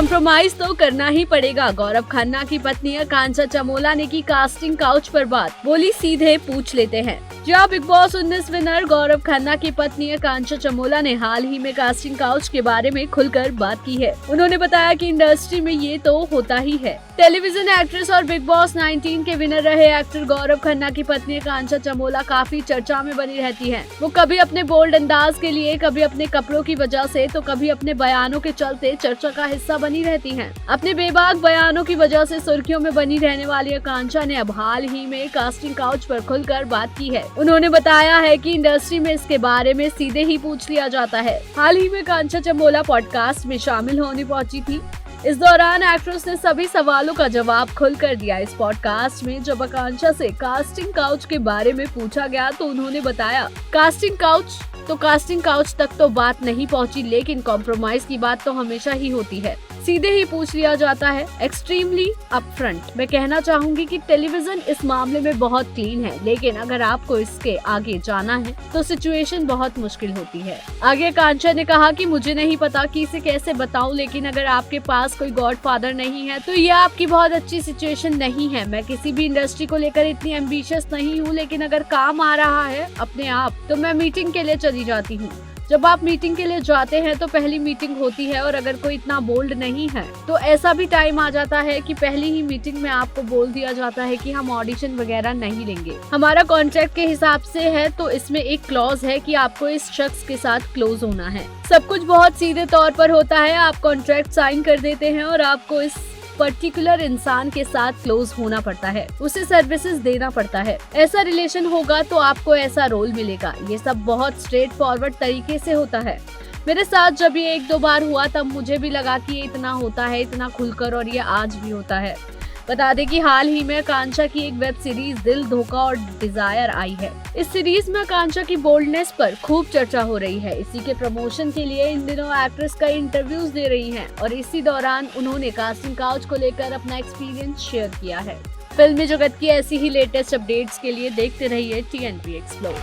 Compromise तो करना ही पड़ेगा। गौरव खन्ना की पत्नी आकांक्षा चमोला ने की कास्टिंग काउच पर बात, बोली सीधे पूछ लेते हैं। जहां big boss 19 winner Gaurav Khanna की पत्नी आकांक्षा चमोला ने हाल ही में कास्टिंग काउच के बारे में खुलकर बात की है। उन्होंने बताया कि इंडस्ट्री में ये तो होता ही है। टेलीविजन एक्ट्रेस और बिग बॉस 19 के विनर रहे एक्टर गौरव खन्ना की पत्नी आकांक्षा चमोला काफी चर्चा में बनी रहती हैं। वो कभी अपने बोल्ड अंदाज के लिए, कभी अपने कपड़ों की वजह से, तो कभी अपने बयानों के चलते चर्चा का हिस्सा बनी रहती हैं। अपने बेबाक बयानों की वजह से सुर्खियों में बनी रहने वाली आकांक्षा ने अब हाल ही में कास्टिंग काउच पर खुलकर बात की है। उन्होंने बताया है कि इंडस्ट्री में इसके बारे में सीधे ही पूछ लिया जाता है। हाल ही में आकांक्षा चमोला पॉडकास्ट में शामिल होने पहुंची थी। इस दौरान एक्ट्रेस ने सभी सवालों का जवाब खुलकर दिया। इस पॉडकास्ट में जब आकांक्षा से कास्टिंग काउच के बारे में पूछा गया तो उन्होंने बताया, कास्टिंग काउच तक तो बात नहीं पहुंची, लेकिन कॉम्प्रोमाइज की बात तो हमेशा ही होती है। सीधे ही पूछ लिया जाता है, एक्सट्रीमली अपफ्रंट। मैं कहना चाहूंगी कि टेलीविजन इस मामले में बहुत क्लीन है, लेकिन अगर आपको इसके आगे जाना है तो सिचुएशन बहुत मुश्किल होती है। आगे आकांक्षा ने कहा कि मुझे नहीं पता कि इसे कैसे बताऊं, लेकिन अगर आपके पास कोई गॉडफादर नहीं है तो ये आपकी बहुत अच्छी सिचुएशन नहीं है। मैं किसी भी इंडस्ट्री को लेकर इतनी एम्बिशियस नहीं हूँ, लेकिन अगर काम आ रहा है अपने आप तो मैं मीटिंग के लिए चली जाती हूँ। जब आप मीटिंग के लिए जाते हैं तो पहली मीटिंग होती है, और अगर कोई इतना बोल्ड नहीं है तो ऐसा भी टाइम आ जाता है कि पहली ही मीटिंग में आपको बोल दिया जाता है कि हम ऑडिशन वगैरह नहीं लेंगे। हमारा कॉन्ट्रैक्ट के हिसाब से है, तो इसमें एक क्लॉज है कि आपको इस शख्स के साथ क्लोज होना है। सब कुछ बहुत सीधे तौर पर होता है। आप कॉन्ट्रैक्ट साइन कर देते हैं और आपको इस पर्टिकुलर इंसान के साथ क्लोज होना पड़ता है, उसे सर्विसेज देना पड़ता है। ऐसा रिलेशन होगा तो आपको ऐसा रोल मिलेगा। ये सब बहुत स्ट्रेट फॉरवर्ड तरीके से होता है। मेरे साथ जब ये 1-2 बार हुआ तब मुझे भी लगा कि ये इतना होता है, इतना खुलकर, और ये आज भी होता है। बता दें कि हाल ही में आकांक्षा की एक वेब सीरीज दिल, धोखा और डिजायर आई है। इस सीरीज में आकांक्षा की बोल्डनेस पर खूब चर्चा हो रही है। इसी के प्रमोशन के लिए इन दिनों एक्ट्रेस कई इंटरव्यूज दे रही हैं, और इसी दौरान उन्होंने कास्टिंग काउच को लेकर अपना एक्सपीरियंस शेयर किया है। फिल्मी जगत की ऐसी ही लेटेस्ट अपडेट्स के लिए देखते रहिए TNP एक्सप्लोर।